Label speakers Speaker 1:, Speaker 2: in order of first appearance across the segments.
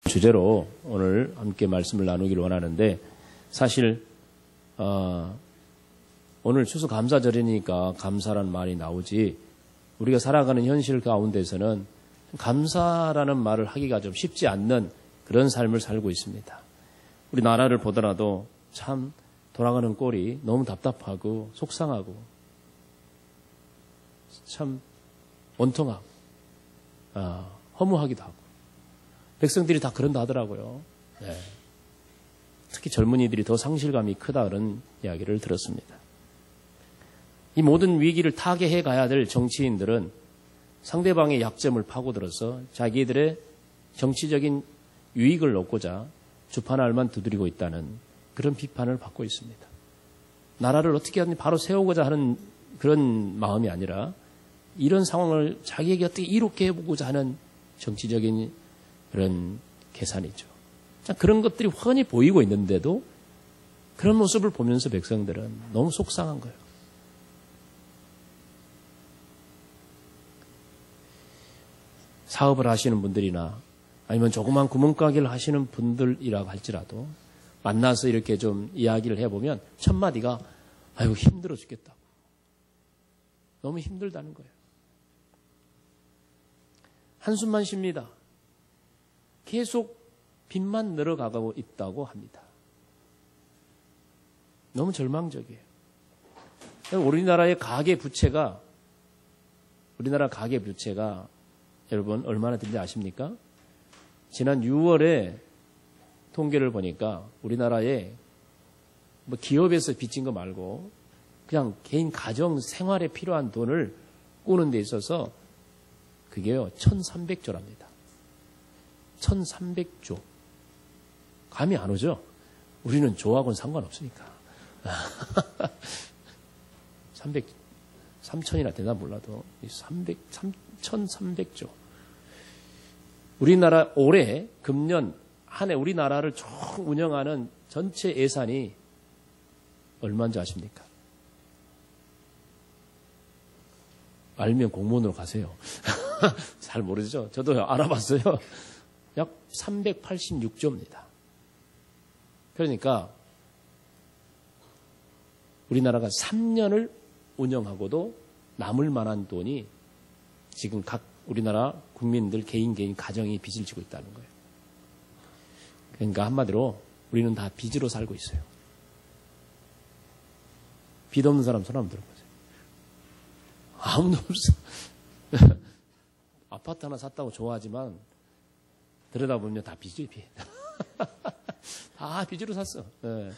Speaker 1: 주제로 오늘 함께 말씀을 나누기를 원하는데, 사실 오늘 추수감사절이니까 감사라는 말이 나오지, 우리가 살아가는 현실 가운데서는 감사라는 말을 하기가 좀 쉽지 않는 그런 삶을 살고 있습니다. 우리 나라를 보더라도 참 돌아가는 꼴이 너무 답답하고 속상하고 참 원통하고 허무하기도 하고, 백성들이 다 그런다 하더라고요. 네. 특히 젊은이들이 더 상실감이 크다, 그런 이야기를 들었습니다. 이 모든 위기를 타개해 가야 될 정치인들은 상대방의 약점을 파고들어서 자기들의 정치적인 유익을 얻고자 주판알만 두드리고 있다는 그런 비판을 받고 있습니다. 나라를 어떻게 하든지 바로 세우고자 하는 그런 마음이 아니라 이런 상황을 자기에게 어떻게 이롭게 해보고자 하는 정치적인 그런 계산이죠. 자, 그런 것들이 훤히 보이고 있는데도 그런 모습을 보면서 백성들은 너무 속상한 거예요. 사업을 하시는 분들이나 아니면 조그만 구멍가게를 하시는 분들이라고 할지라도 만나서 이렇게 좀 이야기를 해보면 첫 마디가 아이고 힘들어 죽겠다고, 너무 힘들다는 거예요. 한숨만 쉽니다. 계속 빚만 늘어가고 있다고 합니다. 너무 절망적이에요. 우리나라 가계 부채가 여러분 얼마나 된지 아십니까? 지난 6월에 통계를 보니까 우리나라에 뭐 기업에서 빚진 거 말고 그냥 개인 가정 생활에 필요한 돈을 꾸는 데 있어서 그게요 1,300조랍니다. 1,300조. 감이 안 오죠? 우리는 조하고는 상관없으니까. 3,000이나 되나 몰라도 1,300조. 우리나라 올해 금년 한 해 우리나라를 총 운영하는 전체 예산이 얼마인지 아십니까? 알면 공무원으로 가세요. 잘 모르죠? 저도 알아봤어요. 약 386조입니다. 그러니까 우리나라가 3년을 운영하고도 남을 만한 돈이 지금 각 우리나라 국민들 개인 가정이 빚을 지고 있다는 거예요. 그러니까 한마디로 우리는 다 빚으로 살고 있어요. 빚 없는 사람 손 한번 들어보세요. 아무도 없어. 아파트 하나 샀다고 좋아하지만 들여다보면 다 빚이 빚. 다 빚으로 샀어. 네.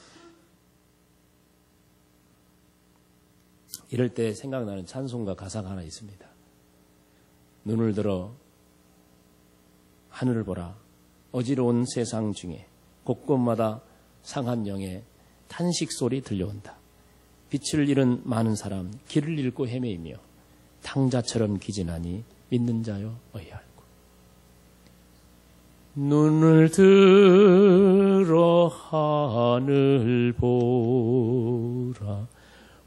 Speaker 1: 이럴 때 생각나는 찬송가 가사가 하나 있습니다. 눈을 들어 하늘을 보라. 어지러운 세상 중에 곳곳마다 상한 영의 탄식 소리 들려온다. 빛을 잃은 많은 사람 길을 잃고 헤매이며 탕자처럼 기진하니 믿는 자여 어이할고. 눈을 들어 하늘 보라.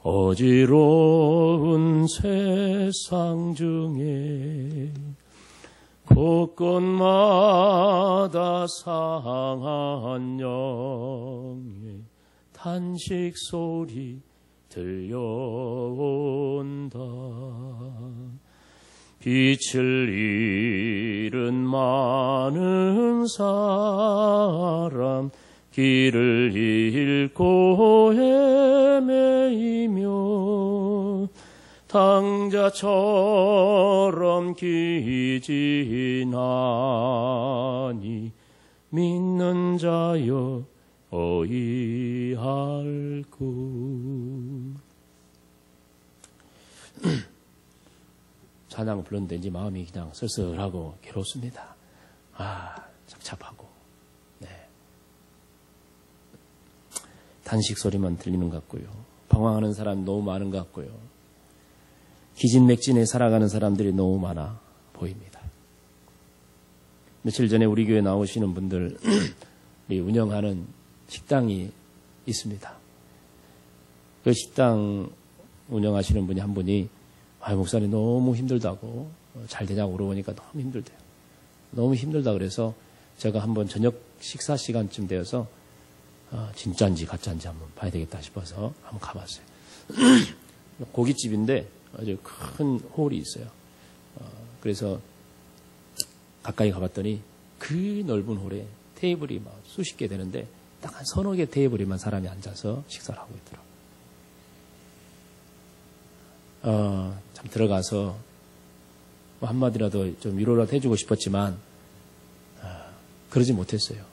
Speaker 1: 어지러운 세상 중에 곳곳마다 상한 영의 탄식 소리 들려온다. 빛을 잃은 많은 사람 길을 잃고 헤매이며 탕자처럼 기진하니 믿는 자여 어이할구. 찬양 불렀는데 이제 마음이 그냥 쓸쓸하고 괴롭습니다. 착잡하고. 네. 단식 소리만 들리는 것 같고요. 방황하는 사람이 너무 많은 것 같고요. 기진맥진에 살아가는 사람들이 너무 많아 보입니다. 며칠 전에 우리 교회 나오시는 분들이 운영하는 식당이 있습니다. 그 식당 운영하시는 분이 한 분이 목사님 너무 힘들다고 잘 되냐고 물어보니까 너무 힘들대요. 너무 힘들다 그래서 제가 한번 저녁 식사 시간쯤 되어서 진짜인지 가짜인지 한번 봐야 되겠다 싶어서 한번 가봤어요. 고깃집인데 아주 큰 홀이 있어요. 그래서 가까이 가봤더니 그 넓은 홀에 테이블이 막 수십 개 되는데 딱 한 서너 개 테이블에만 사람이 앉아서 식사를 하고 있더라고요. 참 들어가서 뭐 한마디라도 좀 위로라도 해주고 싶었지만 그러지 못했어요.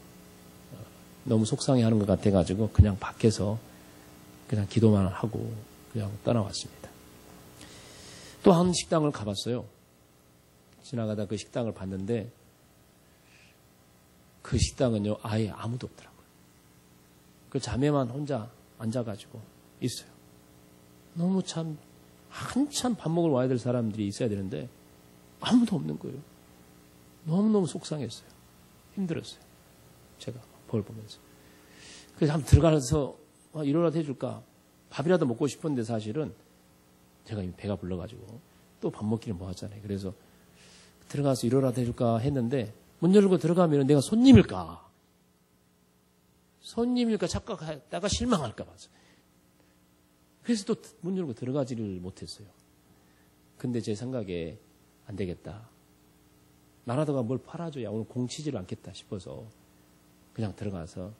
Speaker 1: 너무 속상해하는 것 같아가지고 그냥 밖에서 그냥 기도만 하고 그냥 떠나왔습니다. 또 한 식당을 가봤어요. 지나가다 그 식당을 봤는데 그 식당은요 아예 아무도 없더라고요. 그 자매만 혼자 앉아가지고 있어요. 너무 참 한참 밥 먹으러 와야 될 사람들이 있어야 되는데 아무도 없는 거예요. 너무너무 속상했어요. 힘들었어요. 제가 그걸 보면서. 그래서 한번 들어가서 이러라도 해줄까. 밥이라도 먹고 싶은데 사실은 제가 이미 배가 불러가지고 또 밥 먹기는 뭐 하잖아요. 그래서 들어가서 이러라도 해줄까 했는데 문 열고 들어가면 내가 손님일까 착각하다가 실망할까 봐서. 그래서 또 문 열고 들어가지를 못했어요. 근데 제 생각에 안 되겠다. 나라도가 뭘 팔아줘야 오늘 공치지를 않겠다 싶어서 그냥 들어가서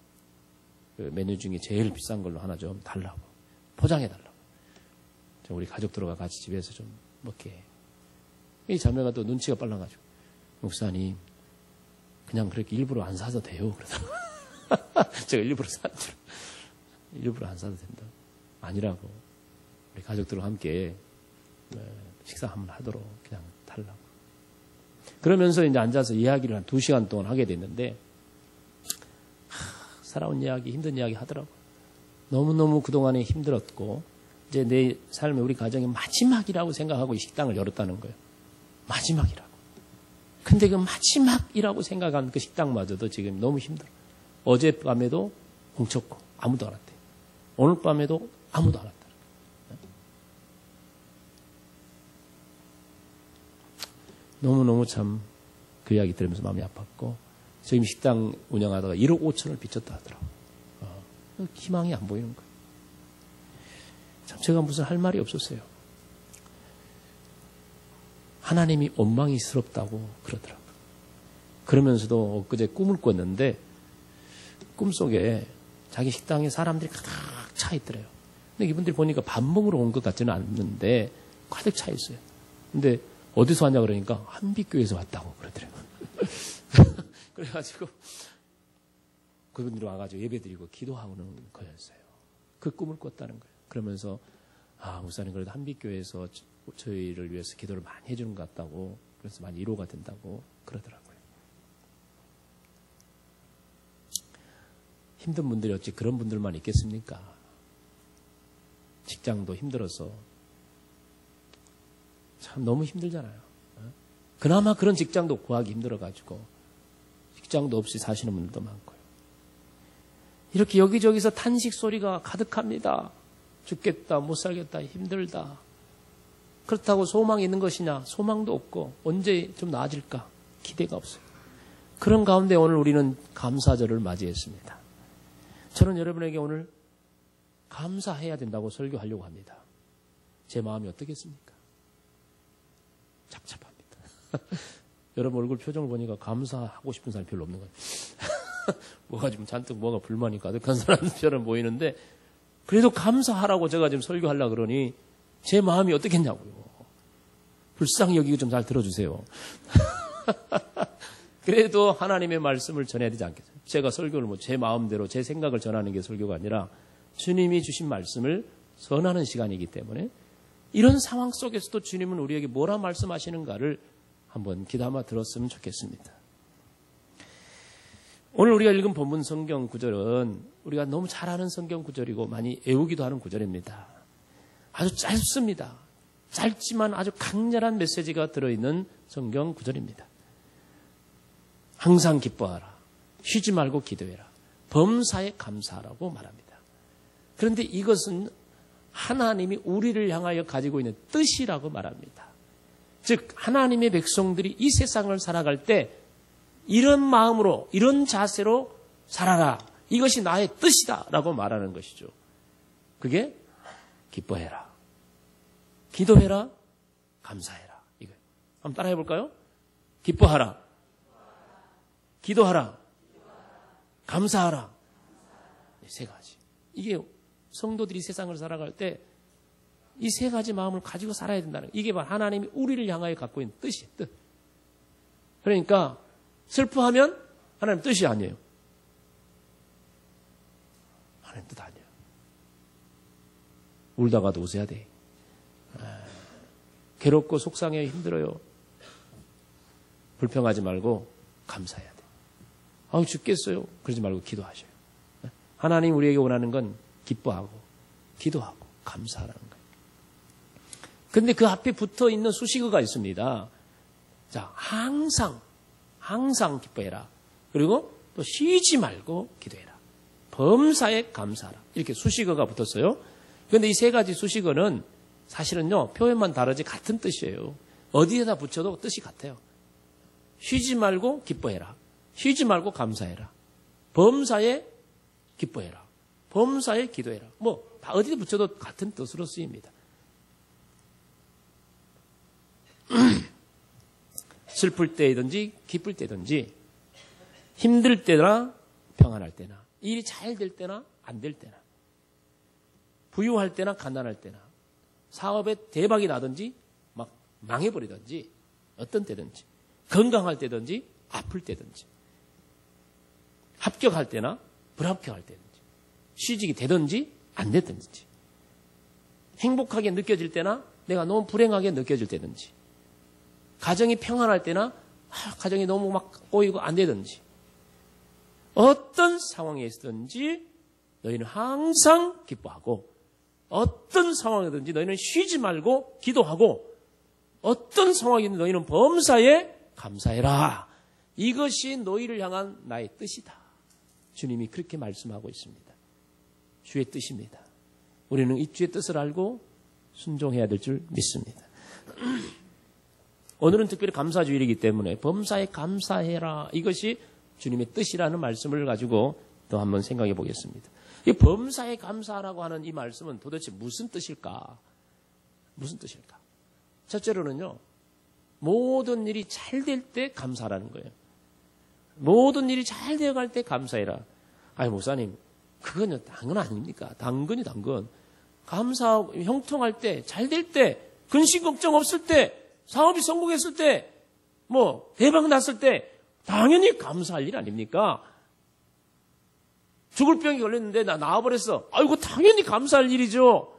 Speaker 1: 그 메뉴 중에 제일 비싼 걸로 하나 좀 달라고 포장해달라고. 우리 가족들과 같이 집에서 좀 먹게. 이 자매가 또 눈치가 빨라가지고 목사님 그냥 그렇게 일부러 안 사도 돼요. 그러더라고요. 제가 일부러 안 사도 된다. 아니라고. 우리 가족들과 함께 식사 한번 하도록 그냥 달라고. 그러면서 이제 앉아서 이야기를 한 2시간 동안 하게 됐는데 살아온 이야기, 힘든 이야기 하더라고요. 너무너무 그동안에 힘들었고 이제 내 삶의 우리 가정의 마지막이라고 생각하고 이 식당을 열었다는 거예요. 마지막이라고. 근데 그 마지막이라고 생각한 그 식당마저도 지금 너무 힘들어. 어젯밤에도 공쳤고 아무도 안 왔대. 오늘 밤에도 아무도 안 왔다. 너무너무 참 그 이야기 들으면서 마음이 아팠고 지금 식당 운영하다가 1억 5천을 빚졌다 하더라고요. 희망이 안 보이는 거예요. 참 제가 무슨 할 말이 없었어요. 하나님이 원망이스럽다고 그러더라고요. 그러면서도 엊그제 꿈을 꿨는데 꿈속에 자기 식당에 사람들이 가득 차 있더래요. 근데 이분들이 보니까 밥 먹으러 온 것 같지는 않는데 가득 차 있어요. 근데 어디서 왔냐 그러니까 한빛교회에서 왔다고 그러더라고요. 그래가지고 그분들이 와가지고 예배드리고 기도하는 거였어요. 그 꿈을 꿨다는 거예요. 그러면서 목사님 그래도 한빛교회에서 저희를 위해서 기도를 많이 해주는 것 같다고 그래서 많이 위로가 된다고 그러더라고요. 힘든 분들이 어찌 그런 분들만 있겠습니까? 직장도 힘들어서 참 너무 힘들잖아요. 그나마 그런 직장도 구하기 힘들어가지고 직장도 없이 사시는 분들도 많고요. 이렇게 여기저기서 탄식 소리가 가득합니다. 죽겠다, 못 살겠다, 힘들다. 그렇다고 소망이 있는 것이냐? 소망도 없고 언제 좀 나아질까? 기대가 없어요. 그런 가운데 오늘 우리는 감사절을 맞이했습니다. 저는 여러분에게 오늘 감사해야 된다고 설교하려고 합니다. 제 마음이 어떻겠습니까? 착잡합니다. 여러분 얼굴 표정을 보니까 감사하고 싶은 사람이 별로 없는 거예요. 뭐가 좀 잔뜩 뭐가 불만이 가득한 사람처럼 보이는데 그래도 감사하라고 제가 지금 설교하려고 그러니 제 마음이 어떻겠냐고요. 불쌍히 여기고 좀 잘 들어주세요. 그래도 하나님의 말씀을 전해야 되지 않겠어요? 제가 설교를 뭐 제 마음대로 제 생각을 전하는 게 설교가 아니라 주님이 주신 말씀을 전하는 시간이기 때문에 이런 상황 속에서도 주님은 우리에게 뭐라 말씀하시는가를 한번 귀담아 들었으면 좋겠습니다. 오늘 우리가 읽은 본문 성경 구절은 우리가 너무 잘 아는 성경 구절이고 많이 애우기도 하는 구절입니다. 아주 짧습니다. 짧지만 아주 강렬한 메시지가 들어있는 성경 구절입니다. 항상 기뻐하라. 쉬지 말고 기도해라. 범사에 감사하라고 말합니다. 그런데 이것은 하나님이 우리를 향하여 가지고 있는 뜻이라고 말합니다. 즉 하나님의 백성들이 이 세상을 살아갈 때 이런 마음으로, 이런 자세로 살아라. 이것이 나의 뜻이다. 라고 말하는 것이죠. 그게 기뻐해라. 기도해라. 감사해라. 이거 한번 따라해 볼까요? 기뻐하라. 기도하라. 감사하라. 세 가지. 이게 성도들이 세상을 살아갈 때 이 세 가지 마음을 가지고 살아야 된다는 거예요. 이게 바로 하나님이 우리를 향하여 갖고 있는 뜻이에요. 뜻. 그러니까 슬퍼하면 하나님 뜻이 아니에요. 하나님 뜻 아니에요. 울다가도 웃어야 돼. 괴롭고 속상해 힘들어요. 불평하지 말고 감사해야 돼. 아우 죽겠어요. 그러지 말고 기도하셔요. 하나님 우리에게 원하는 건 기뻐하고 기도하고 감사하라는 거예요. 그런데 그 앞에 붙어 있는 수식어가 있습니다. 자, 항상 기뻐해라. 그리고 또 쉬지 말고 기도해라. 범사에 감사하라. 이렇게 수식어가 붙었어요. 그런데 이 세 가지 수식어는 사실은요, 표현만 다르지 같은 뜻이에요. 어디에다 붙여도 뜻이 같아요. 쉬지 말고 기뻐해라. 쉬지 말고 감사해라. 범사에 기뻐해라. 범사에 기도해라. 뭐 다 어디에 붙여도 같은 뜻으로 쓰입니다. 슬플 때든지 기쁠 때든지 힘들 때나 평안할 때나 일이 잘 될 때나 안 될 때나 부유할 때나 가난할 때나 사업에 대박이 나든지 막 망해버리든지 어떤 때든지 건강할 때든지 아플 때든지 합격할 때나 불합격할 때든지 취직이 되든지 안 되든지 행복하게 느껴질 때나 내가 너무 불행하게 느껴질 때든지 가정이 평안할 때나 가정이 너무 막 꼬이고 안 되든지 어떤 상황에 있든지 너희는 항상 기뻐하고 어떤 상황이든지 너희는 쉬지 말고 기도하고 어떤 상황이든 너희는 범사에 감사해라. 이것이 너희를 향한 나의 뜻이다. 주님이 그렇게 말씀하고 있습니다. 주의 뜻입니다. 우리는 이 주의 뜻을 알고 순종해야 될 줄 믿습니다. 오늘은 특별히 감사주일이기 때문에 범사에 감사해라. 이것이 주님의 뜻이라는 말씀을 가지고 또 한번 생각해 보겠습니다. 이 범사에 감사하라고 하는 이 말씀은 도대체 무슨 뜻일까? 무슨 뜻일까? 첫째로는요, 모든 일이 잘 될 때 감사하라는 거예요. 모든 일이 잘 되어갈 때 감사해라. 아니, 목사님, 그건 당근 아닙니까? 당근. 감사하고, 형통할 때, 잘 될 때, 근심 걱정 없을 때, 사업이 성공했을 때, 뭐, 대박 났을 때, 당연히 감사할 일 아닙니까? 죽을 병이 걸렸는데 나 나와버렸어. 아이고, 당연히 감사할 일이죠.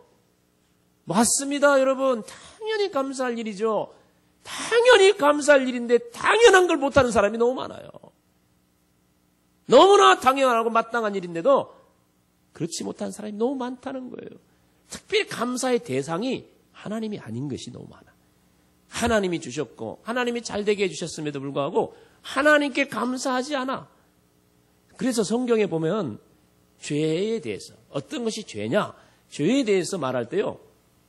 Speaker 1: 맞습니다, 여러분. 당연히 감사할 일이죠. 당연히 감사할 일인데 당연한 걸 못하는 사람이 너무 많아요. 너무나 당연하고 마땅한 일인데도 그렇지 못한 사람이 너무 많다는 거예요. 특별히 감사의 대상이 하나님이 아닌 것이 너무 많아. 하나님이 주셨고 하나님이 잘되게 해주셨음에도 불구하고 하나님께 감사하지 않아. 그래서 성경에 보면 죄에 대해서 어떤 것이 죄냐? 죄에 대해서 말할 때요.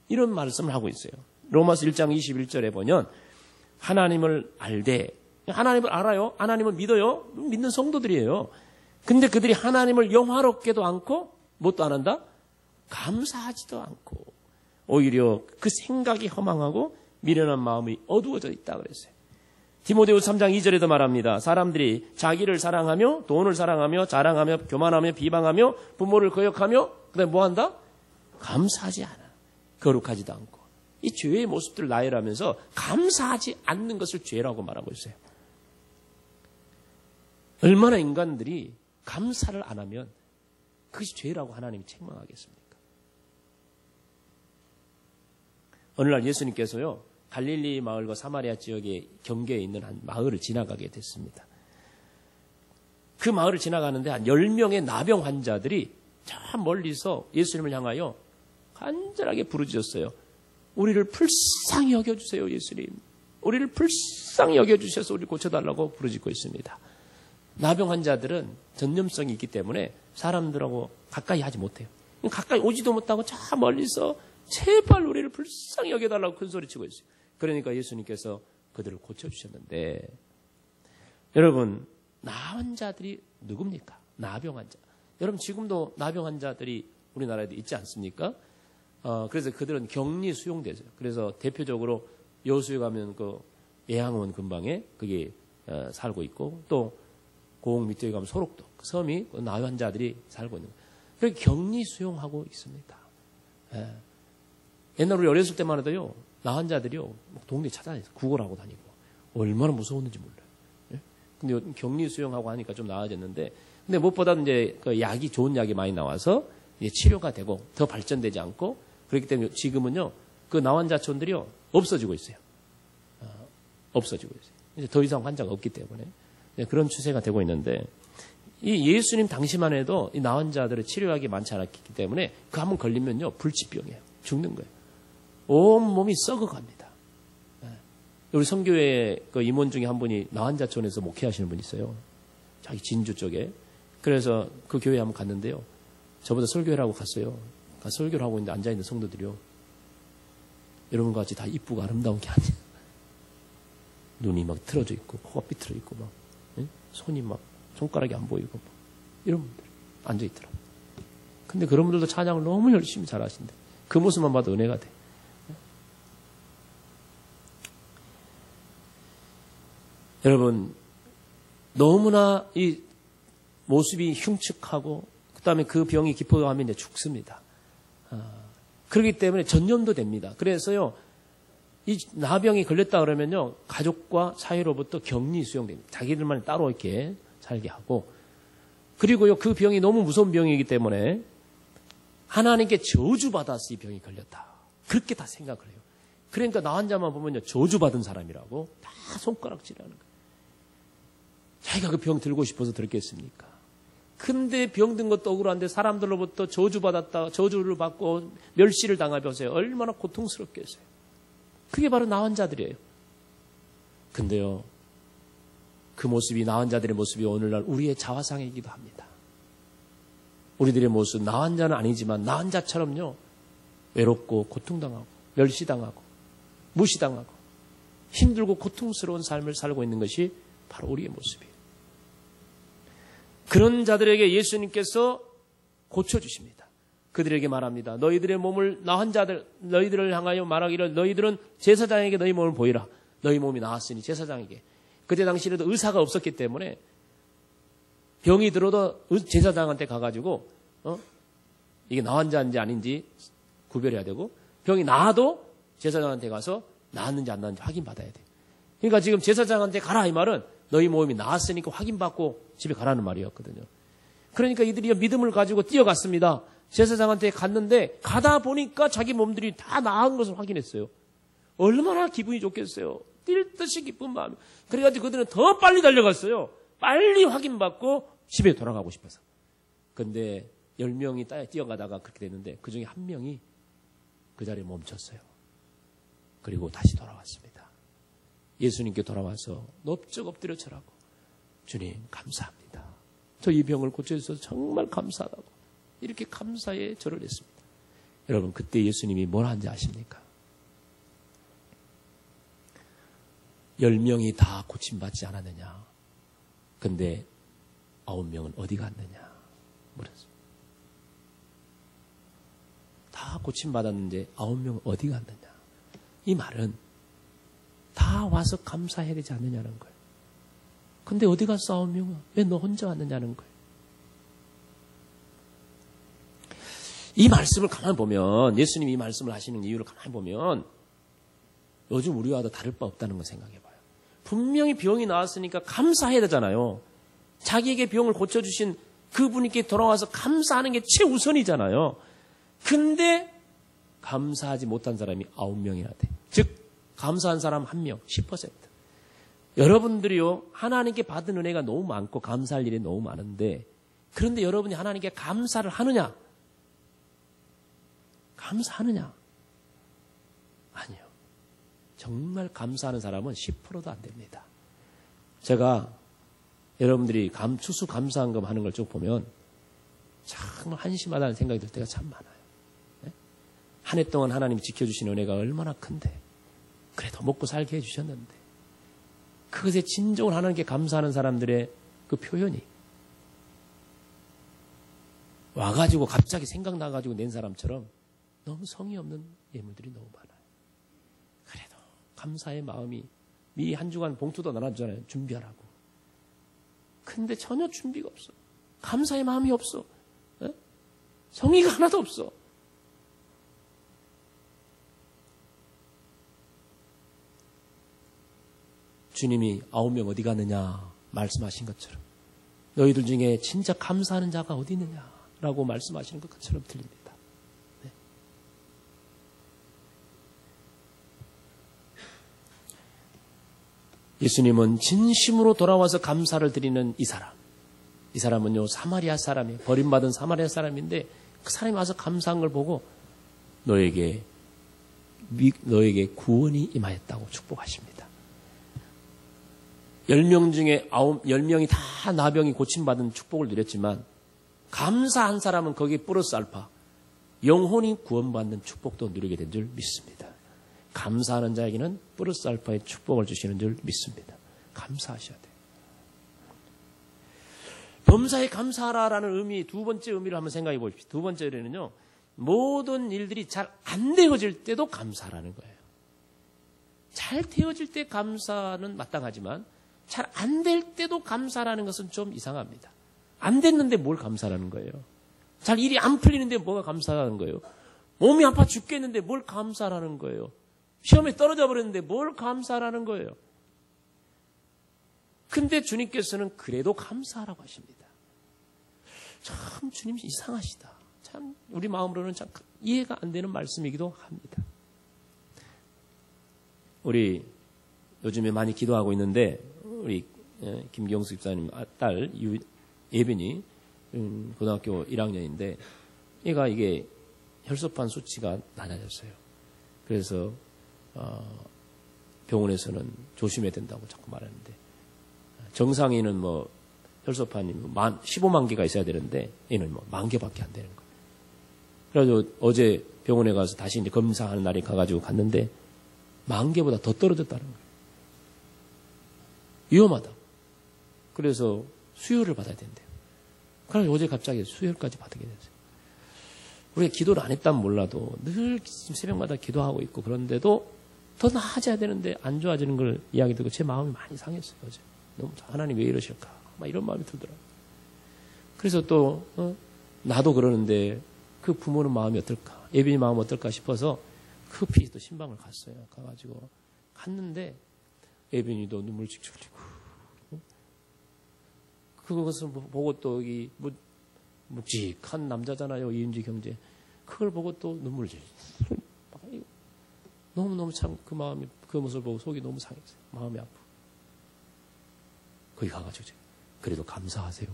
Speaker 1: 이런 말씀을 하고 있어요. 로마서 1장 21절에 보면 하나님을 알되 하나님을 알아요. 하나님을 믿어요. 믿는 성도들이에요. 근데 그들이 하나님을 영화롭게도 않고 뭣도 안 한다? 감사하지도 않고 오히려 그 생각이 허망하고 미련한 마음이 어두워져 있다 그랬어요. 디모데후서 3장 2절에도 말합니다. 사람들이 자기를 사랑하며 돈을 사랑하며 자랑하며 교만하며 비방하며 부모를 거역하며 그다음에 뭐 한다? 감사하지 않아. 거룩하지도 않고. 이 죄의 모습들을 나열하면서 감사하지 않는 것을 죄라고 말하고 있어요. 얼마나 인간들이 감사를 안 하면 그것이 죄라고 하나님이 책망하겠습니까? 어느 날 예수님께서요. 갈릴리 마을과 사마리아 지역의 경계에 있는 한 마을을 지나가게 됐습니다. 그 마을을 지나가는데 한 10명의 나병 환자들이 저 멀리서 예수님을 향하여 간절하게 부르짖었어요. 우리를 불쌍히 여겨주세요, 예수님. 우리를 불쌍히 여겨주셔서 우리를 고쳐달라고 부르짖고 있습니다. 나병 환자들은 전염성이 있기 때문에 사람들하고 가까이 하지 못해요. 가까이 오지도 못하고 저 멀리서 제발 우리를 불쌍히 여겨달라고 큰 소리 치고 있어요. 그러니까 예수님께서 그들을 고쳐주셨는데 여러분, 나은 자들이 누굽니까? 나병 환자. 여러분, 지금도 나병 환자들이 우리나라에도 있지 않습니까? 그래서 그들은 격리 수용되죠. 그래서 대표적으로 여수에 가면 그 예향원 근방에 그게 살고 있고, 또 고흥 밑에 가면 소록도 그 섬이 나병 환자들이 살고 있는 거예요. 그렇게 격리 수용하고 있습니다. 예. 옛날 우리 어렸을 때만 해도요, 나 환자들이요, 동네 찾아다니고 구걸하고 다니고 얼마나 무서웠는지 몰라요. 예? 근데 격리 수용하고 하니까 좀 나아졌는데, 근데 무엇보다도 이제 그 약이 좋은 약이 많이 나와서 이제 치료가 되고 더 발전되지 않고, 그렇기 때문에 지금은요, 그 나환자촌들이요 없어지고 있어요. 없어지고 있어요. 이제 더 이상 환자가 없기 때문에 그런 추세가 되고 있는데, 이 예수님 당시만 해도 이 나환자들의 치료약이 많지 않았기 때문에 그 한 번 걸리면요 불치병이에요. 죽는 거예요. 온 몸이 썩어갑니다. 우리 선교회 그 임원 중에 한 분이 나환자촌에서 목회하시는 분이 있어요. 자기 진주 쪽에. 그래서 그 교회에 한번 갔는데요. 저보다 설교를 하고 갔어요. 설교를 하고 있는데 앉아있는 성도들이요. 여러분과 같이 다 이쁘고 아름다운 게 아니에요. 눈이 막 틀어져 있고, 코가 삐뚤어 있고, 막, 손이 막, 손가락이 안 보이고, 막, 이런 분들 앉아있더라고요. 근데 그런 분들도 찬양을 너무 열심히 잘 하신대. 그 모습만 봐도 은혜가 돼. 여러분, 너무나 이 모습이 흉측하고, 그 다음에 그 병이 깊어가면 이제 죽습니다. 그렇기 때문에 전염도 됩니다. 그래서요, 이 나병이 걸렸다 그러면요, 가족과 사회로부터 격리 수용됩니다. 자기들만 따로 이렇게 살게 하고, 그리고요, 그 병이 너무 무서운 병이기 때문에 하나님께 저주받아서 이 병이 걸렸다. 그렇게 다 생각을 해요. 그러니까 나 환자만 보면요, 저주받은 사람이라고 다 손가락질하는 거예요. 자기가 그 병 들고 싶어서 들겠습니까? 근데 병든 것도 억울한데 사람들로부터 저주받았다, 저주를 받고 멸시를 당해보세요. 얼마나 고통스럽겠어요. 그게 바로 나 환자들이에요. 근데요, 그 모습이, 나 환자들의 모습이 오늘날 우리의 자화상이기도 합니다. 우리들의 모습, 나 환자는 아니지만 나 환자처럼요, 외롭고 고통당하고 멸시당하고 무시당하고 힘들고 고통스러운 삶을 살고 있는 것이 바로 우리의 모습이에요. 그런 자들에게 예수님께서 고쳐주십니다. 그들에게 말합니다. 너희들의 몸을, 나은 자들, 너희들을 향하여 말하기를, 너희들은 제사장에게 너희 몸을 보이라. 너희 몸이 나았으니 제사장에게. 그때 당시에도 의사가 없었기 때문에 병이 들어도 제사장한테 가가지고 이게 나은 자인지 아닌지 구별해야 되고, 병이 나아도 제사장한테 가서 나았는지 안 나았는지 확인받아야 돼요. 그러니까 지금 제사장한테 가라 이 말은 너희 몸이 나았으니까 확인받고 집에 가라는 말이었거든요. 그러니까 이들이 믿음을 가지고 뛰어갔습니다. 제사장한테 갔는데 가다 보니까 자기 몸들이 다 나은 것을 확인했어요. 얼마나 기분이 좋겠어요. 뛸 듯이 기쁜 마음. 그래가지고 그들은 더 빨리 달려갔어요. 빨리 확인받고 집에 돌아가고 싶어서. 근데 10명이 뛰어가다가 그렇게 됐는데 그 중에 한 명이 그 자리에 멈췄어요. 그리고 다시 돌아왔습니다. 예수님께 돌아와서 넙적 엎드려 절하고, 주님 감사합니다. 저 이 병을 고쳐주셔서 정말 감사하다고 이렇게 감사의 절을 했습니다. 여러분, 그때 예수님이 뭘 한지 아십니까? 10명이 다 고침받지 않았느냐? 근데 9명은 어디 갔느냐? 물었습니다. 다 고침받았는데 9명은 어디 갔느냐? 이 말은 다 와서 감사해야 되지 않느냐는 거예요. 근데 어디 갔어 9명은? 왜 너 혼자 왔느냐는 거예요. 이 말씀을 가만히 보면, 예수님이 이 말씀을 하시는 이유를 가만히 보면 요즘 우리와도 다를 바 없다는 걸 생각해 봐요. 분명히 병이 나왔으니까 감사해야 되잖아요. 자기에게 병을 고쳐주신 그분께 돌아와서 감사하는 게 최우선이잖아요. 근데 감사하지 못한 사람이 9명이나 돼. 즉 감사한 사람 1명, 10%. 여러분들이요, 하나님께 받은 은혜가 너무 많고 감사할 일이 너무 많은데, 그런데 여러분이 하나님께 감사를 하느냐? 감사하느냐? 아니요. 정말 감사하는 사람은 10%도 안 됩니다. 제가 여러분들이 추수감사한금 하는 걸 쭉 보면 정말 한심하다는 생각이 들 때가 참 많아요. 네? 한 해 동안 하나님이 지켜주신 은혜가 얼마나 큰데, 그래도 먹고 살게 해주셨는데, 그것에 진정을 하나님께 감사하는 사람들의 그 표현이 와가지고 갑자기 생각나가지고 낸 사람처럼 너무 성의 없는 예물들이 너무 많아요. 그래도 감사의 마음이 미리 한 주간 봉투도 나눠주잖아요. 준비하라고. 근데 전혀 준비가 없어. 감사의 마음이 없어. 에? 성의가 하나도 없어. 주님이 9명 어디 갔느냐 말씀하신 것처럼 너희들 중에 진짜 감사하는 자가 어디 있느냐라고 말씀하시는 것처럼 들립니다. 네. 예수님은 진심으로 돌아와서 감사를 드리는 이 사람은요 사마리아 사람이에요. 버림받은 사마리아 사람인데 그 사람이 와서 감사한 걸 보고 너에게 구원이 임하였다고 축복하십니다. 10명 중에 10명이 다 나병이 고침받은 축복을 누렸지만 감사한 사람은 거기에 플러스 알파 영혼이 구원받는 축복도 누리게 된 줄 믿습니다. 감사하는 자에게는 플러스 알파의 축복을 주시는 줄 믿습니다. 감사하셔야 돼요. 범사에 감사하라라는 의미, 두 번째 의미를 한번 생각해 보십시오. 두 번째 의미는요, 모든 일들이 잘 안 되어질 때도 감사라는 거예요. 잘 되어질 때 감사는 마땅하지만 잘 안 될 때도 감사라는 것은 좀 이상합니다. 안 됐는데 뭘 감사라는 거예요? 잘 일이 안 풀리는데 뭐가 감사라는 거예요? 몸이 아파 죽겠는데 뭘 감사라는 거예요? 시험에 떨어져 버렸는데 뭘 감사라는 거예요? 근데 주님께서는 그래도 감사하라고 하십니다. 참 주님 이상하시다. 참 우리 마음으로는 참 이해가 안 되는 말씀이기도 합니다. 우리 요즘에 많이 기도하고 있는데 우리 김경수 집사님 딸 예빈이 고등학교 1학년인데 얘가 이게 혈소판 수치가 낮아졌어요. 그래서 병원에서는 조심해야 된다고 자꾸 말하는데 정상인은 뭐 혈소판이 15만 개가 있어야 되는데 얘는 뭐 10,000개밖에 안 되는 거예요. 그래서 어제 병원에 가서 다시 이제 검사하는 날에 가가지고 갔는데 10,000개보다 더 떨어졌다는 거예요. 위험하다. 그래서 수혈을 받아야 된대요. 그래서 어제 갑자기 수혈까지 받게 됐어요. 우리가 기도를 안 했다면 몰라도 늘 새벽마다 기도하고 있고 그런데도 더 나아져야 되는데 안 좋아지는 걸 이야기 듣고 제 마음이 많이 상했어요. 어제. 너무 하나님 왜 이러실까? 막 이런 마음이 들더라고요. 그래서 또 나도 그러는데 그 부모는 마음이 어떨까? 예빈이 마음 어떨까 싶어서 급히 또 신방을 갔어요. 가가지고 갔는데 예빈이도 눈물 직직 흘리고 그것을 보고 또 이 묵직한 남자잖아요. 이은지 경제. 그걸 보고 또 눈물 질질. 너무너무 참 그 마음이 그 모습을 보고 속이 너무 상했어요. 마음이 아프고. 거기 가가지고 그래도 감사하세요.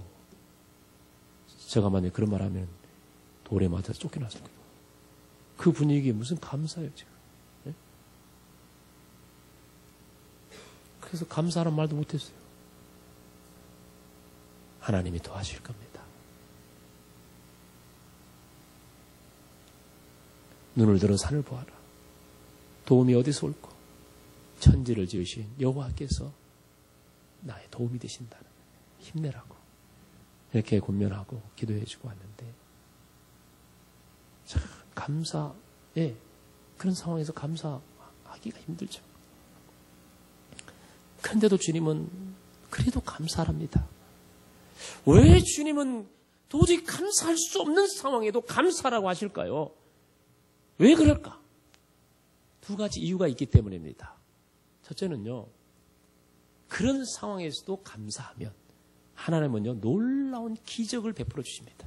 Speaker 1: 제가 만약에 그런 말 하면 돌에 맞아서 쫓겨났을 거예요. 그 분위기에 무슨 감사예요 지금. 네? 그래서 감사하는 말도 못했어요. 하나님이 도와주실 겁니다. 눈을 들어 산을 보아라. 도움이 어디서 올까? 천지를 지으신 여호와께서 나의 도움이 되신다는 힘내라고 이렇게 권면하고 기도해주고 왔는데 참 감사에 그런 상황에서 감사하기가 힘들죠. 그런데도 주님은 그래도 감사합니다. 왜 주님은 도저히 감사할 수 없는 상황에도 감사라고 하실까요? 왜 그럴까? 두 가지 이유가 있기 때문입니다. 첫째는요, 그런 상황에서도 감사하면 하나님은요, 놀라운 기적을 베풀어 주십니다.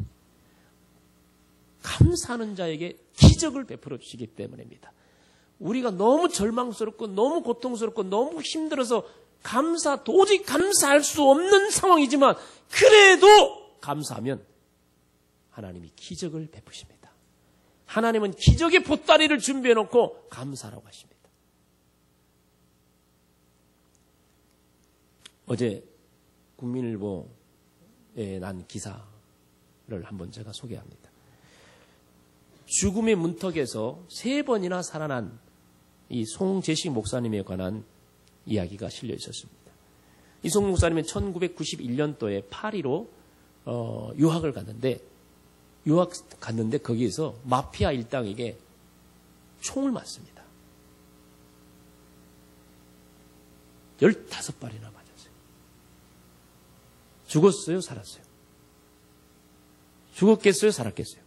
Speaker 1: 감사하는 자에게 기적을 베풀어 주시기 때문입니다. 우리가 너무 절망스럽고 너무 고통스럽고 너무 힘들어서 도저히 감사할 수 없는 상황이지만 그래도 감사하면 하나님이 기적을 베푸십니다. 하나님은 기적의 보따리를 준비해 놓고 감사라고 하십니다. 어제 국민일보에 난 기사를 한번 제가 소개합니다. 죽음의 문턱에서 3번이나 살아난 이 송재식 목사님에 관한 이야기가 실려 있었습니다. 이송 목사님은 1991년도에 파리로 유학 갔는데 거기에서 마피아 일당에게 총을 맞습니다. 15발이나 맞았어요. 죽었어요? 살았어요? 죽었겠어요? 살았겠어요?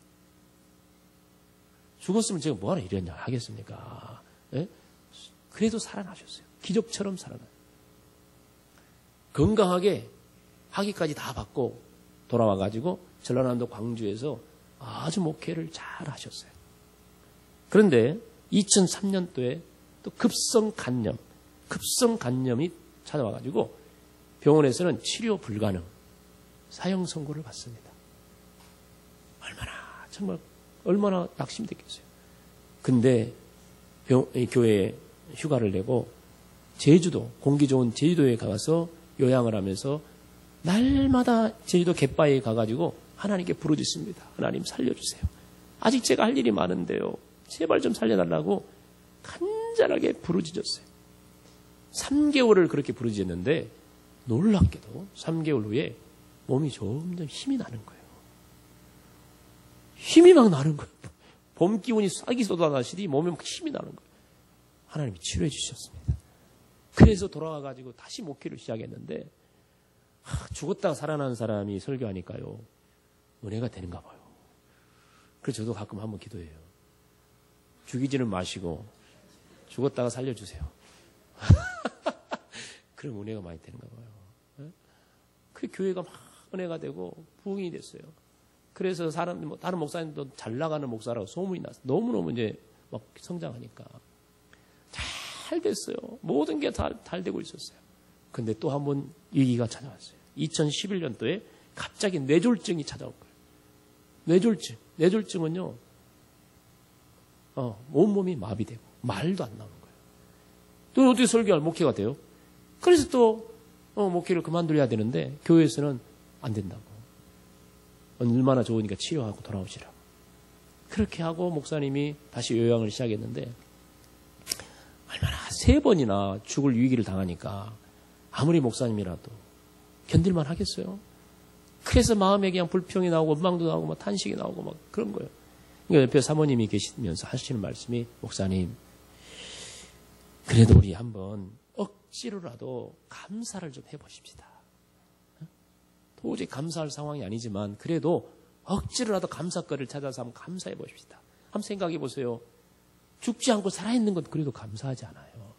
Speaker 1: 죽었으면 제가 뭐하러 이랬냐 하겠습니까? 예? 그래도 살아나셨어요. 기적처럼 살아나요. 건강하게 학위까지 다 받고 돌아와가지고 전라남도 광주에서 아주 목회를 잘 하셨어요. 그런데 2003년도에 또 급성 간염이 찾아와가지고 병원에서는 치료 불가능, 사형 선고를 받습니다. 얼마나 낙심됐겠어요. 근데 교회에 휴가를 내고 제주도, 공기 좋은 제주도에 가서 요양을 하면서 날마다 제주도 갯바위에 가가지고 하나님께 부르짖습니다. 하나님 살려주세요. 아직 제가 할 일이 많은데요. 제발 좀 살려달라고 간절하게 부르짖었어요. 3개월을 그렇게 부르짖었는데 놀랍게도 3개월 후에 몸이 점점 힘이 나는 거예요. 힘이 막 나는 거예요. 봄 기운이 싹이 쏟아나시더니 몸에 막 힘이 나는 거예요. 하나님이 치료해 주셨습니다. 그래서 돌아와가지고 다시 목회를 시작했는데 죽었다가 살아난 사람이 설교하니까요. 은혜가 되는가 봐요. 그래서 저도 가끔 한번 기도해요. 죽이지는 마시고 죽었다가 살려주세요. 그럼 은혜가 많이 되는가 봐요. 그 교회가 막 은혜가 되고 부흥이 됐어요. 그래서 다른 목사님도 잘 나가는 목사라고 소문이 났어요. 너무너무 이제 막 성장하니까. 잘 됐어요. 모든 게 다 잘 되고 있었어요. 근데 또 한 번 위기가 찾아왔어요. 2011년도에 갑자기 뇌졸중이 찾아올 거예요. 뇌졸중은요, 온몸이 마비되고 말도 안 나오는 거예요. 또 어떻게 설교할 목회가 돼요? 그래서 또 목회를 그만둬야 되는데 교회에서는 안 된다고. 얼마나 좋으니까 치료하고 돌아오시라고. 그렇게 하고 목사님이 다시 요양을 시작했는데 얼마나 3번이나 죽을 위기를 당하니까 아무리 목사님이라도 견딜만 하겠어요? 그래서 마음에 그냥 불평이 나오고 원망도 나오고 막 탄식이 나오고 막 그런 거예요. 그러니까 옆에 사모님이 계시면서 하시는 말씀이 목사님 그래도 우리 한번 억지로라도 감사를 좀 해보십시다. 도저히 감사할 상황이 아니지만 그래도 억지로라도 감사거리를 찾아서 한번 감사해 보십시다. 한번 생각해 보세요. 죽지 않고 살아있는 건 그래도 감사하지 않아요.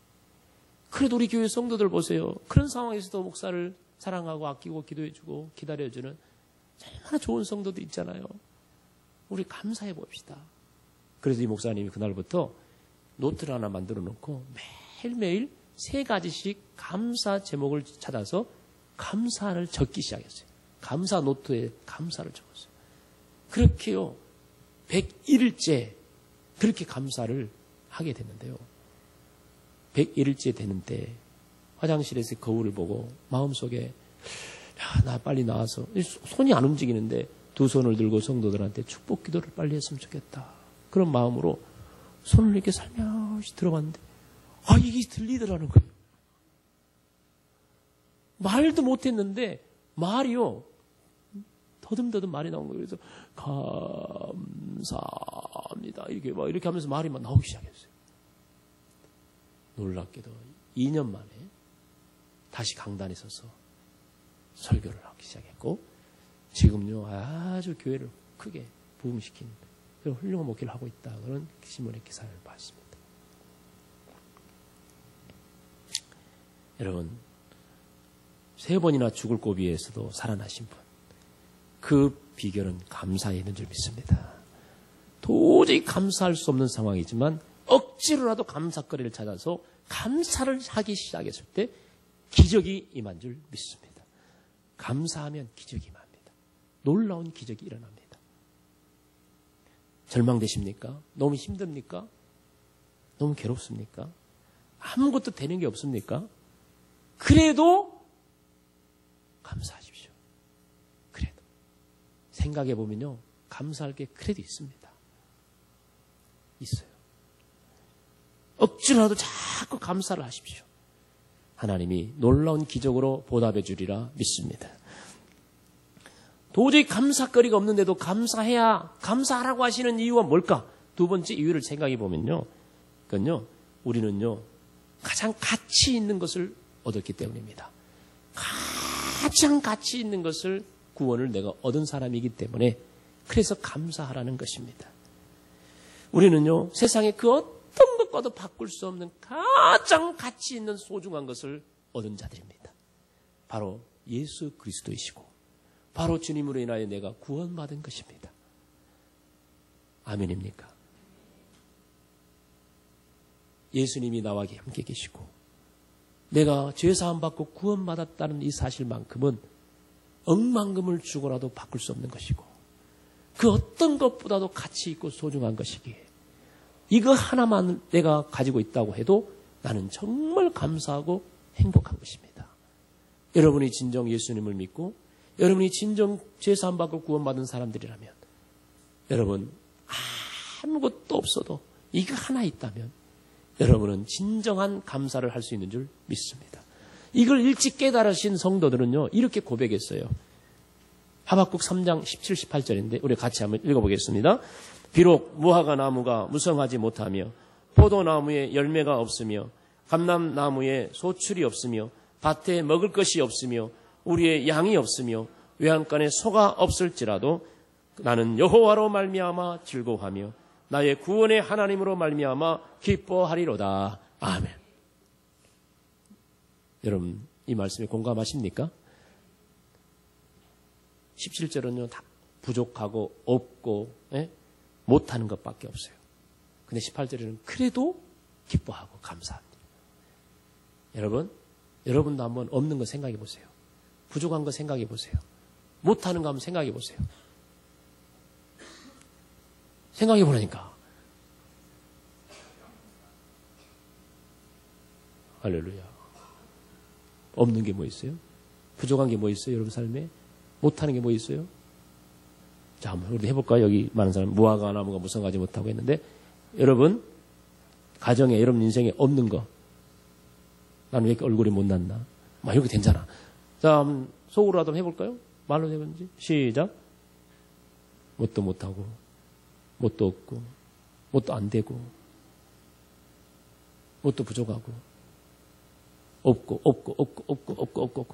Speaker 1: 그래도 우리 교회 성도들 보세요. 그런 상황에서도 목사를 사랑하고 아끼고 기도해주고 기다려주는 얼마나 좋은 성도도 있잖아요. 우리 감사해 봅시다. 그래서 이 목사님이 그날부터 노트를 하나 만들어 놓고 매일매일 3가지씩 감사 제목을 찾아서 감사를 적기 시작했어요. 감사 노트에 감사를 적었어요. 그렇게요. 101일째 그렇게 감사를 하게 됐는데요. 101일째 되는데 화장실에서 거울을 보고 마음속에 나 빨리 나와서 손이 안 움직이는데 2 손을 들고 성도들한테 축복 기도를 빨리 했으면 좋겠다. 그런 마음으로 손을 이렇게 살며시 들어봤는데 이게 들리더라는 거예요. 말도 못했는데 말이요. 더듬더듬 말이 나온 거예요. 그래서 감사합니다. 이렇게 하면서 말이 막 나오기 시작했어요. 놀랍게도 2년 만에 다시 강단에 서서 설교를 하기 시작했고 지금요 아주 교회를 크게 부흥시킨 그런 훌륭한 목회를 하고 있다. 그런 신문의 기사를 봤습니다. 여러분 3번이나 죽을 고비에서도 살아나신 분. 그 비결은 감사에 있는 줄 믿습니다. 도저히 감사할 수 없는 상황이지만 억지로라도 감사거리를 찾아서 감사를 하기 시작했을 때 기적이 임한 줄 믿습니다. 감사하면 기적이 임합니다. 놀라운 기적이 일어납니다. 절망되십니까? 너무 힘듭니까? 너무 괴롭습니까? 아무것도 되는 게 없습니까? 그래도 감사하십시오. 그래도 생각해 보면요 감사할 게 그래도 있습니다. 있어요. 억지로라도 자꾸 감사를 하십시오. 하나님이 놀라운 기적으로 보답해 주리라 믿습니다. 도저히 감사거리가 없는데도 감사하라고 하시는 이유가 뭘까? 두 번째 이유를 생각해 보면요. 그건요, 우리는요, 가장 가치 있는 것을 얻었기 때문입니다. 가장 가치 있는 것을, 구원을 내가 얻은 사람이기 때문에, 그래서 감사하라는 것입니다. 우리는요, 세상에 그 어떤 것과도 바꿀 수 없는 가장 가치 있는 소중한 것을 얻은 자들입니다. 바로 예수 그리스도이시고, 바로 주님으로 인하여 내가 구원받은 것입니다. 아멘입니까? 예수님이 나와 함께 계시고 내가 죄사함 받고 구원받았다는 이 사실만큼은 억만금을 주고라도 바꿀 수 없는 것이고, 그 어떤 것보다도 가치 있고 소중한 것이기에 이거 하나만 내가 가지고 있다고 해도 나는 정말 감사하고 행복한 것입니다. 여러분이 진정 예수님을 믿고 여러분이 진정 죄사함 받고 구원받은 사람들이라면, 여러분 아무것도 없어도 이거 하나 있다면 여러분은 진정한 감사를 할 수 있는 줄 믿습니다. 이걸 일찍 깨달으신 성도들은요, 이렇게 고백했어요. 하박국 3장 17, 18절인데 우리 같이 한번 읽어보겠습니다. 비록 무화과 나무가 무성하지 못하며 포도나무에 열매가 없으며 감람나무에 소출이 없으며 밭에 먹을 것이 없으며 우리의 양이 없으며 외양간에 소가 없을지라도 나는 여호와로 말미암아 즐거워하며 나의 구원의 하나님으로 말미암아 기뻐하리로다. 아멘. 여러분, 이 말씀에 공감하십니까? 17절은요, 다 부족하고 없고 못하는 것밖에 없어요. 근데 18절에는 그래도 기뻐하고 감사합니다. 여러분도 한번 없는 거 생각해 보세요. 부족한 거 생각해 보세요. 못하는 거 한번 생각해 보세요. 생각해 보라니까. 할렐루야. 없는 게 뭐 있어요? 부족한 게 뭐 있어요? 여러분 삶에? 못하는 게 뭐 있어요? 자, 한번 우리 해볼까요? 여기 많은 사람, 무화과 나무가 무성하지 못하고 했는데, 여러분, 가정에, 여러분 인생에 없는 거. 나는 왜 이렇게 얼굴이 못났나? 막 이렇게 되잖아. 자, 한번 속으로라도 한번 해볼까요? 말로 해본지. 시작. 뭣도 못하고, 뭣도 없고, 뭣도 안 되고, 뭣도 부족하고, 없고.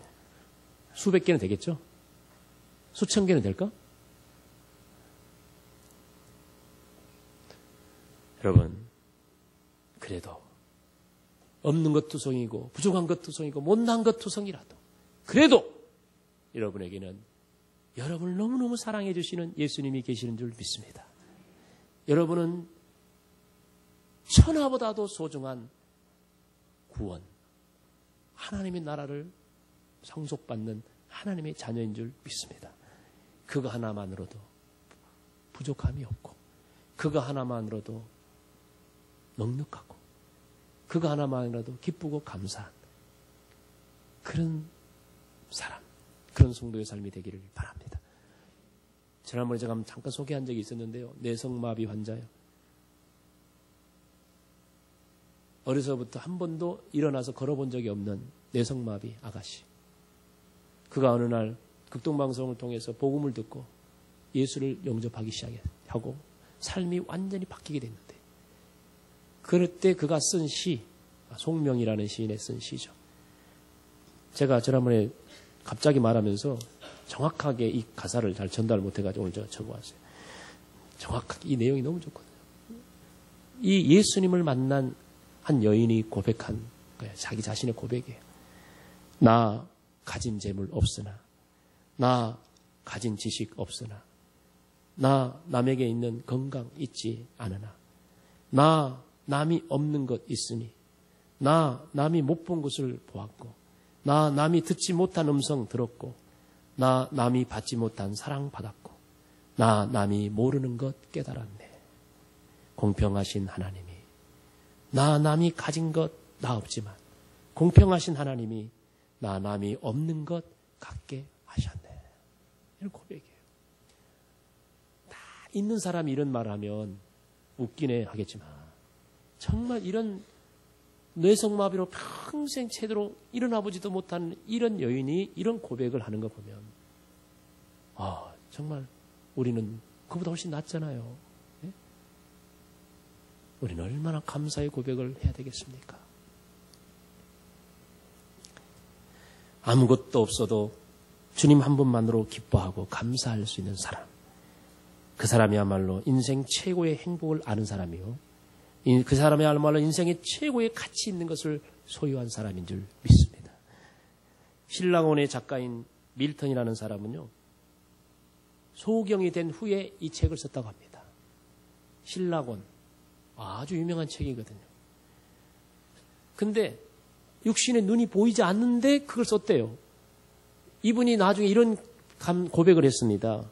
Speaker 1: 수백 개는 되겠죠? 수천 개는 될까? 여러분, 그래도 없는 것 투성이고 부족한 것 투성이고 못난 것 투성이라도 그래도 여러분에게는 여러분을 너무너무 사랑해 주시는 예수님이 계시는 줄 믿습니다. 여러분은 천하보다도 소중한 구원, 하나님의 나라를 상속받는 하나님의 자녀인 줄 믿습니다. 그거 하나만으로도 부족함이 없고, 그거 하나만으로도 넉넉하고, 그거 하나만으로도 기쁘고 감사한 그런 사람, 그런 성도의 삶이 되기를 바랍니다. 지난번에 제가 잠깐 소개한 적이 있었는데요. 뇌성마비 환자요. 어려서부터 한 번도 일어나서 걸어본 적이 없는 뇌성마비 아가씨. 그가 어느 날 극동방송을 통해서 복음을 듣고 예수를 영접하기 시작하고 삶이 완전히 바뀌게 됐는데, 그럴 때 그가 쓴 시, 송명이라는 시인의 쓴 시죠. 제가 지난번에 갑자기 말하면서 정확하게 이 가사를 잘 전달 못해가지고 오늘 제가 적어왔어요. 정확하게 이 내용이 너무 좋거든요. 이 예수님을 만난 한 여인이 고백한 거예요. 자기 자신의 고백이에요. 나 가진 재물 없으나, 나 가진 지식 없으나, 나 남에게 있는 건강 있지 않으나, 나 남이 없는 것 있으니, 나 남이 못 본 것을 보았고, 나 남이 듣지 못한 음성 들었고, 나 남이 받지 못한 사랑 받았고, 나 남이 모르는 것 깨달았네. 공평하신 하나님이 나 남이 가진 것 나 없지만 공평하신 하나님이 나 남이 없는 것 갖게 하셨네. 이런 고백이에요. 다 있는 사람이 이런 말을 하면 웃기네 하겠지만 정말 이런 뇌성마비로 평생 제대로 일어나보지도 못한 이런 여인이 이런 고백을 하는 거 보면 정말 우리는 그보다 훨씬 낫잖아요. 네? 우리는 얼마나 감사의 고백을 해야 되겠습니까? 아무것도 없어도 주님 한 분만으로 기뻐하고 감사할 수 있는 사람. 그 사람이야말로 인생 최고의 행복을 아는 사람이요. 그 사람이야말로 인생의 최고의 가치 있는 것을 소유한 사람인 줄 믿습니다. 신라곤의 작가인 밀턴이라는 사람은요. 소경이 된 후에 이 책을 썼다고 합니다. 신라곤. 아주 유명한 책이거든요. 근데 육신의 눈이 보이지 않는데 그걸 썼대요. 이분이 나중에 이런 고백을 했습니다.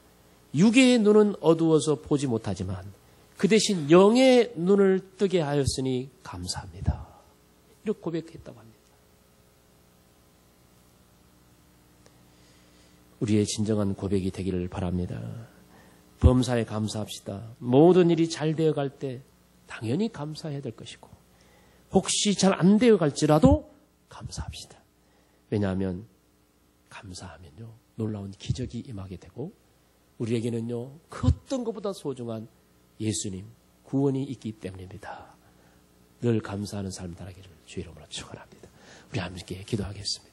Speaker 1: 육의 눈은 어두워서 보지 못하지만 그 대신 영의 눈을 뜨게 하였으니 감사합니다. 이렇게 고백했다고 합니다. 우리의 진정한 고백이 되기를 바랍니다. 범사에 감사합시다. 모든 일이 잘 되어갈 때 당연히 감사해야 될 것이고 혹시 잘 안 되어갈지라도 감사합시다. 왜냐하면 감사하면요 놀라운 기적이 임하게 되고 우리에게는요 그 어떤 것보다 소중한 예수님 구원이 있기 때문입니다. 늘 감사하는 삶 살아가기를 주의 이름으로 축원합니다. 우리 함께 기도하겠습니다.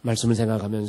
Speaker 1: 말씀을 생각하면서